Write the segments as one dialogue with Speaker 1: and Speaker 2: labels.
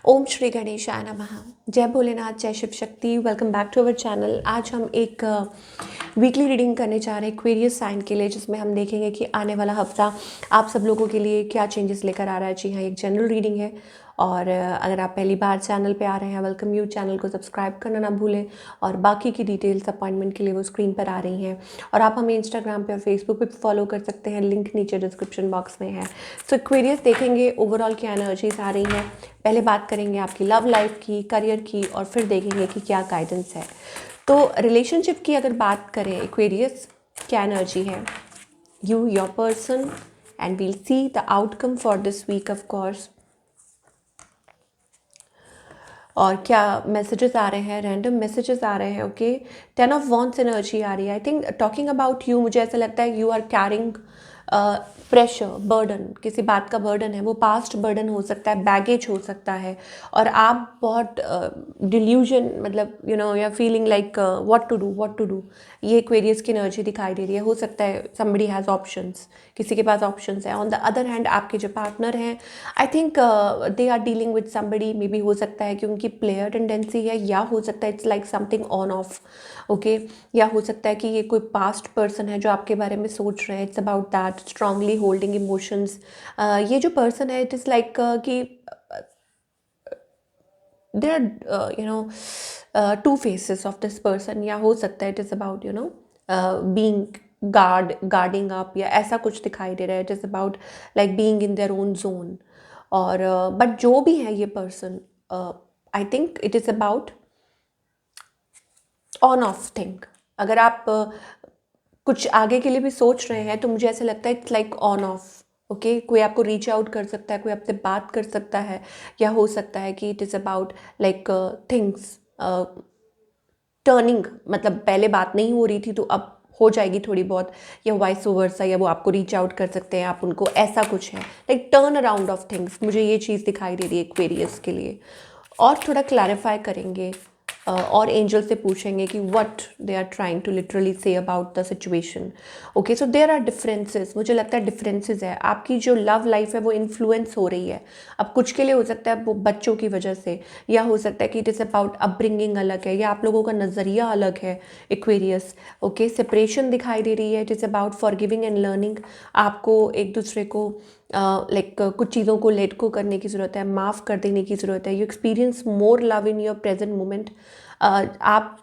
Speaker 1: ओम श्री गणेशाय नमः। जय भोलेनाथ, जय Shiv Shakti. Welcome back to our channel. आज हम एक वीकली रीडिंग करने जा रहे हैं एक्वेरियस साइन के लिए, जिसमें हम देखेंगे कि आने वाला हफ्ता आप सब लोगों के लिए क्या चेंजेस लेकर आ रहा है। जी हाँ, एक जनरल रीडिंग है। और अगर आप पहली बार चैनल पे आ रहे हैं, वेलकम यू। चैनल को सब्सक्राइब करना ना भूलें। और बाकी की डिटेल्स अपॉइंटमेंट के लिए वो स्क्रीन पर आ रही हैं। और आप हमें इंस्टाग्राम पे और फेसबुक पे फॉलो कर सकते हैं, लिंक नीचे डिस्क्रिप्शन बॉक्स में है। सो एक्वेरियस देखेंगे ओवरऑल क्या एनर्जीज आ रही हैं। पहले बात करेंगे आपकी लव लाइफ की, करियर की, और फिर देखेंगे कि क्या गाइडेंस है। तो रिलेशनशिप की अगर बात करें, एक्वेरियस क्या एनर्जी है, you your person, and we'll see the outcome for this week of course. और क्या मैसेजेस आ रहे हैं, रैंडम मैसेजेस आ रहे हैं। ओके, 10 ऑफ वॉन्ट्स एनर्जी आ रही है। I think talking about you, मुझे ऐसा लगता है you are carrying pressure, burden, किसी बात का बर्डन है। वो पास्ट बर्डन हो सकता है, बैगेज हो सकता है। और आप बहुत डिल्यूजन, मतलब यू नो, या feeling like what to do. ये एक्वेरियस की एनर्जी दिखाई दे रही है। हो सकता है समबडी हैज़ ऑप्शंस, किसी के पास ऑप्शंस है। ऑन द अदर हैंड आपके जो पार्टनर हैं, I think they are dealing with somebody. Maybe हो सकता है कि उनकी प्लेयर टेंडेंसी है, या हो सकता है it's like something on off. Okay, या हो सकता है कि ये कोई पास्ट पर्सन है जो आपके बारे में सोच रहे हैं। It's about that strongly holding emotions. ये जो पर्सन है, इट इज़ लाइक कि there are two faces of this person. या हो सकता है it is about being guarding up, या ऐसा कुछ दिखाई दे रहा है। It is about like being in their own zone. और बट जो भी है ये person, I think it is about on off thing. अगर आप कुछ आगे के लिए भी सोच रहे हैं, तो मुझे ऐसा लगता है it's like on off. Okay, कोई आपको रीच आउट कर सकता है, कोई आपसे बात कर सकता है। या हो सकता है कि it is about like things turning, मतलब पहले बात नहीं हो रही थी तो अब हो जाएगी थोड़ी बहुत, या वाइस वर्सा, या वो आपको रीच आउट कर सकते हैं, आप उनको, ऐसा कुछ है। Like turn around of things, मुझे ये चीज़ दिखाई दे रही है एक्वेरियस के लिए। और थोड़ा क्लैरिफाई करेंगे और एंजल से पूछेंगे कि what they are trying to literally say about the situation. Okay, so there are differences. मुझे लगता है डिफरेंसेस है। आपकी जो लव लाइफ है वो इन्फ्लुएंस हो रही है। अब कुछ के लिए हो सकता है वो बच्चों की वजह से, या हो सकता है कि इट इज़ अबाउट अपब्रिंगिंग अलग है, या आप लोगों का नज़रिया अलग है। एक्वेरियस, ओके, सेपरेशन दिखाई दे रही है। It is about forgiving and learning. आपको एक दूसरे को लाइक कुछ चीज़ों को लेट को करने की ज़रूरत है, माफ़ कर देने की ज़रूरत है। You experience more love in your present moment. आप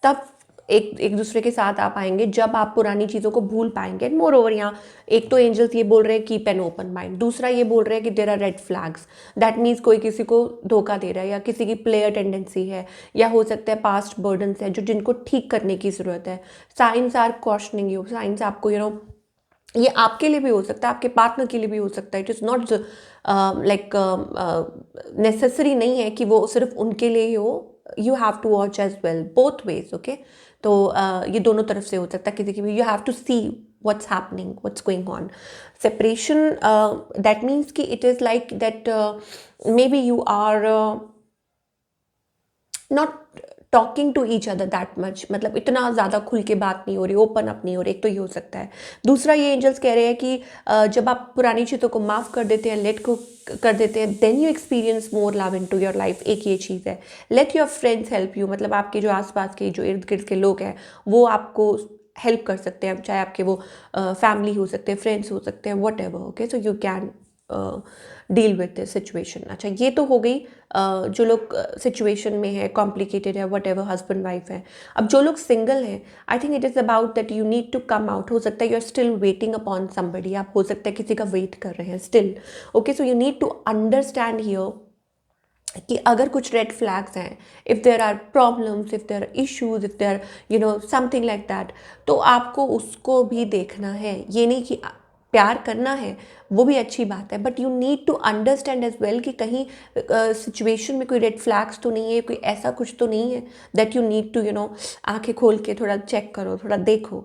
Speaker 1: तब एक एक दूसरे के साथ आ पाएंगे जब आप पुरानी चीज़ों को भूल पाएंगे। एंड मोर ओवर, यहाँ एक तो एंजल्स ये बोल रहे हैं कीप एन ओपन माइंड, दूसरा ये बोल रहे हैं कि there are red flags. That means कोई किसी को धोखा दे रहा है, या किसी की प्लेयर टेंडेंसी है, या हो सकता है पास्ट बर्डन्स हैं जो जिनको ठीक करने की ज़रूरत है। Signs are questioning you. Signs आपको ये आपके लिए भी हो सकता है, आपके पार्टनर के लिए भी हो सकता है। It is not like necessary नहीं है कि वो सिर्फ उनके लिए ही हो। You have to watch as well, both ways. Okay, तो ये दोनों तरफ से हो सकता है किसी की भी। You have to see what's happening, what's going on. Separation, that means कि it is like that maybe you are not talking to each other that much, मतलब इतना ज़्यादा खुल के बात नहीं हो रही, ओपन अप नहीं हो रही। एक तो ये हो सकता है। दूसरा, ये एंजल्स कह रहे हैं कि जब आप पुरानी चीज़ों को माफ़ कर देते हैं, लेट को कर देते हैं, then you experience more love into your life. एक ये चीज़ है। Let your friends help you, मतलब आपके जो आसपास के, जो इर्द गिर्द के लोग हैं, वो आपको हेल्प कर सकते हैं। चाहे आपके वो फैमिली हो सकते हैं, फ्रेंड्स हो सकते हैं, what ever. Okay, so you can deal with this situation. अच्छा, ये तो हो गई जो लोग सिचुएशन में है, कॉम्प्लिकेटेड है, वट एवर, हस्बैंड वाइफ है। अब जो लोग सिंगल हैं, I think it is about that you need to come out. हो सकता है you are still waiting upon somebody, आप हो सकता है किसी का वेट कर रहे हैं still. Okay, so you need to understand here कि अगर कुछ रेड फ्लैग्स हैं, if there are problems, if there are issues, if there something like that, तो आपको उसको भी देखना है। ये नहीं कि प्यार करना है, वो भी अच्छी बात है, but you need to understand as well कि कहीं सिचुएशन में कोई रेड फ्लैग्स तो नहीं है, कोई ऐसा कुछ तो नहीं है दैट यू नीड टू आंखें खोल के थोड़ा चेक करो, थोड़ा देखो।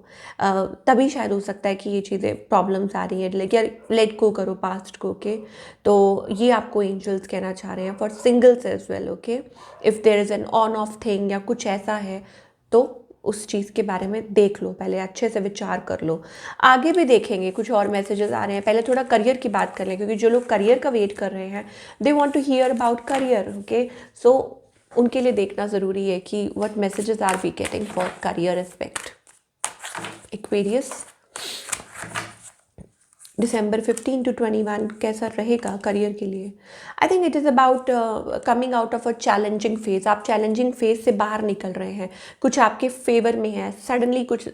Speaker 1: तभी शायद हो सकता है कि ये चीज़ें प्रॉब्लम्स आ रही हैं। लाइक यार, लेट गो करो पास्ट को। ओके, तो ये आपको एंजल्स कहना चाह रहे हैं for singles as well. Okay, if there is an on off thing या कुछ ऐसा है, तो उस चीज़ के बारे में देख लो, पहले अच्छे से विचार कर लो। आगे भी देखेंगे, कुछ और मैसेजेस आ रहे हैं, पहले थोड़ा करियर की बात कर लें, क्योंकि जो लोग करियर का वेट कर रहे हैं, they want to hear about career, okay. So उनके लिए देखना ज़रूरी है कि what messages are we getting for career aspect. Aquarius, December 15 to 21 कैसा रहेगा करियर के लिए? I think it is about coming out of a challenging phase. आप चैलेंजिंग फेज से बाहर निकल रहे हैं, कुछ आपके फेवर में है, सडनली कुछ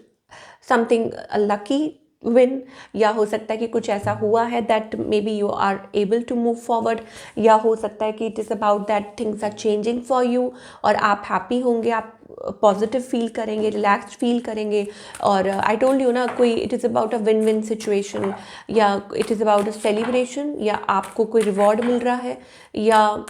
Speaker 1: समथिंग लकी विन, या हो सकता है कि कुछ ऐसा हुआ है that may be you are able to move forward, या हो सकता है कि it is about that things are changing for you और आप हैप्पी होंगे, आप पॉजिटिव फील करेंगे, रिलैक्स्ड फील करेंगे। और आई टोल्ड यू ना, कोई it is about a win win situation, या it is about a celebration, या आपको कोई रिवॉर्ड मिल रहा है, या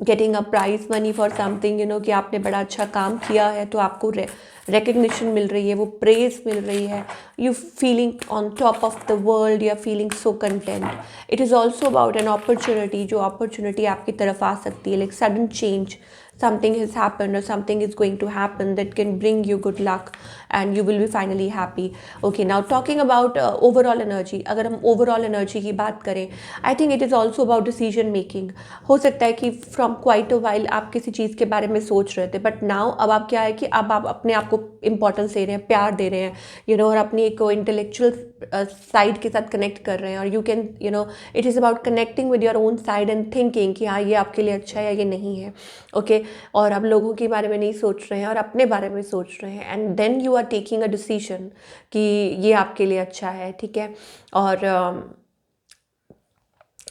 Speaker 1: getting a prize money for something, you know, कि आपने बड़ा अच्छा काम किया है तो आपको रिकग्निशन मिल रही है, वो प्रेज मिल रही है, you feeling on top of the world, you are feeling so content. It is also about an opportunity, जो अपॉर्चुनिटी आपकी तरफ आ सकती है, like sudden change, something has happened or something is going to happen that can bring you good luck and you will be finally happy. Okay, now talking about overall energy, अगर हम overall energy की बात करें, I think it is also about decision making. हो सकता है कि from quite a while आप किसी चीज़ के बारे में सोच रहे थे, but now अब आप क्या है कि अब आप अपने आप को importance दे रहे हैं, प्यार दे रहे हैं, you know, और अपनी एक intellectual side के साथ connect कर रहे हैं, और you can, you know, it is about connecting with your own side and thinking कि हाँ ये आपके लिए अच्छा है या ये नहीं है, ओके। और आप लोगों के बारे में नहीं सोच रहे हैं और अपने बारे में सोच रहे हैं, and then you are taking a decision कि ये आपके लिए अच्छा है, ठीक है। और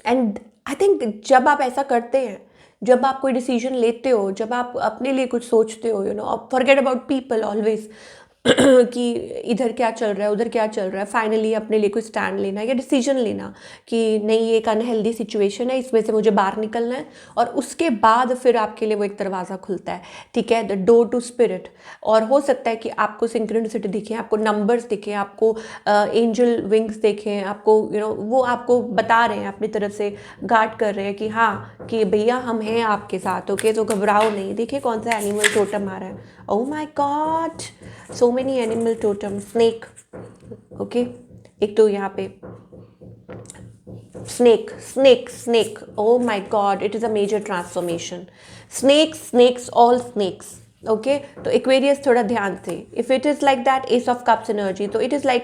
Speaker 1: एंड आई थिंक जब आप ऐसा करते हैं, जब आप कोई डिसीजन लेते हो, जब आप अपने लिए कुछ सोचते हो, you know, forget about people always कि इधर क्या चल रहा है, उधर क्या चल रहा है, फाइनली अपने लिए कोई स्टैंड लेना या डिसीजन लेना कि नहीं, ये एक अनहेल्दी सिचुएशन है, इसमें से मुझे बाहर निकलना है, और उसके बाद फिर आपके लिए वो एक दरवाज़ा खुलता है, ठीक है, द डोर टू स्पिरिट। और हो सकता है कि आपको सिंक्रोनिसिटी दिखे, आपको नंबर्स दिखे, आपको एंजल विंग्स देखें, आपको यू नो वो आपको बता रहे हैं, अपनी तरफ से गार्ड कर रहे हैं कि हाँ कि भैया हम हैं आपके साथ, ओके, तो घबराओ नहीं। देखिए कौन सा एनिमल टोटम आ रहा है, oh my God, so many animal totem, snake, okay, एक तो यहाँ पे snake snake snake, oh my god, it is a major transformation. Snakes, all snakes, okay. तो एक्वेरियस थोड़ा ध्यान से, if it is like that ace of cups energy, तो it is like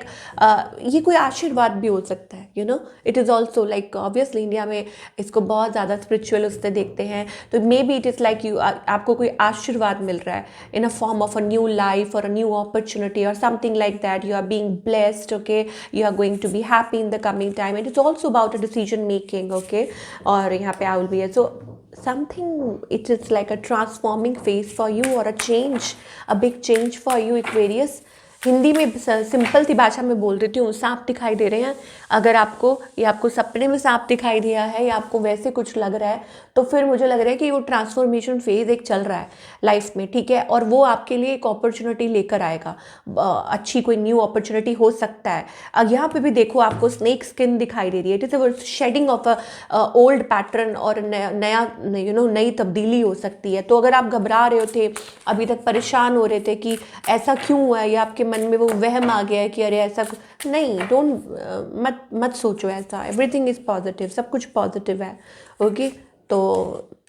Speaker 1: ये कोई आशीर्वाद भी हो सकता है, you know, it is also like, obviously India में इसको बहुत ज़्यादा स्पिरिचुअल उससे देखते हैं, तो may be it is like you, आपको कोई आशीर्वाद मिल रहा है in a form of a new life और अ न्यू अपॉर्चुनिटी और something like that, you are being blessed, okay, you are going to be happy in the coming time, it is also about a decision making, okay. और यहाँ पे I will be, so something, it is like a transforming phase for you or a change, a big change for you, Aquarius. Hindi में simple सी भाषा में बोल देती हूँ, सांप दिखाई दे रहे हैं, अगर आपको या आपको सपने में सांप दिखाई दिया है या आपको वैसे कुछ लग रहा है, तो फिर मुझे लग रहा है कि वो ट्रांसफॉर्मेशन फेज एक चल रहा है लाइफ में, ठीक है, और वो आपके लिए एक अपॉर्चुनिटी लेकर आएगा, अच्छी कोई न्यू अपॉर्चुनिटी हो सकता है। अब यहाँ पे भी देखो आपको स्नेक स्किन दिखाई दे रही है, it is a shedding of a old pattern, और नया यू नो नई तब्दीली हो सकती है। तो अगर आप घबरा रहे हो थे, अभी तक परेशान हो रहे थे कि ऐसा क्यों हुआ है, या आपके मन में वो वहम आ गया है कि अरे ऐसा नहीं, मत मत सोचो ऐसा, एवरीथिंग इज़ पॉजिटिव, सब कुछ पॉजिटिव है, ओके। तो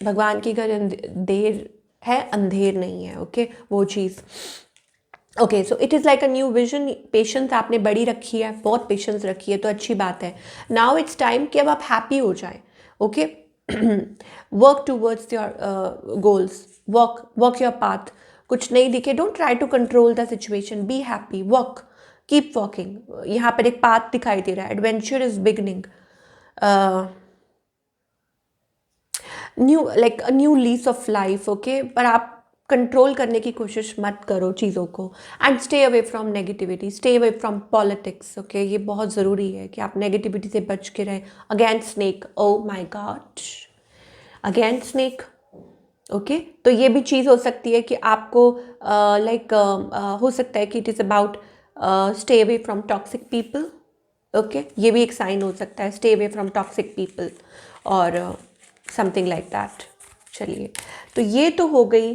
Speaker 1: भगवान की घर देर है अंधेर नहीं है, ओके, वो चीज़, okay. So it is like a new vision, patience आपने बड़ी रखी है, बहुत पेशेंस रखी है, तो अच्छी बात है। नाउ इट्स टाइम कि अब आप हैप्पी हो जाए, okay. Work towards your goals, walk your path, कुछ नहीं दिखे, don't try to control the situation, be happy, walk, keep walking. यहाँ पर एक पाथ दिखाई दे रहा है, adventure is beginning, new like a new lease of life, okay. पर आप कंट्रोल करने की कोशिश मत करो चीज़ों को, and stay away from negativity, stay away from politics, okay. ये बहुत ज़रूरी है कि आप नेगेटिविटी से बच के रहें। Again snake, oh my God, again snake, okay. तो ये भी चीज़ हो सकती है कि आपको लाइक हो सकता है कि it is about stay away from toxic people, okay, ये भी एक साइन हो सकता है, stay away from toxic people और समथिंग लाइक दैट। चलिए, तो ये तो हो गई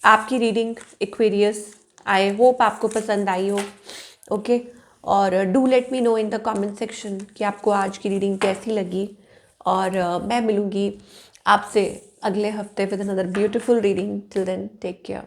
Speaker 1: आपकी रीडिंग एक्वेरियस, आई होप आपको पसंद आई हो। ओके, और do let me know in the comment section कि आपको आज की रीडिंग कैसी लगी। और मैं मिलूँगी आपसे अगले हफ्ते with another beautiful reading. Till then take care.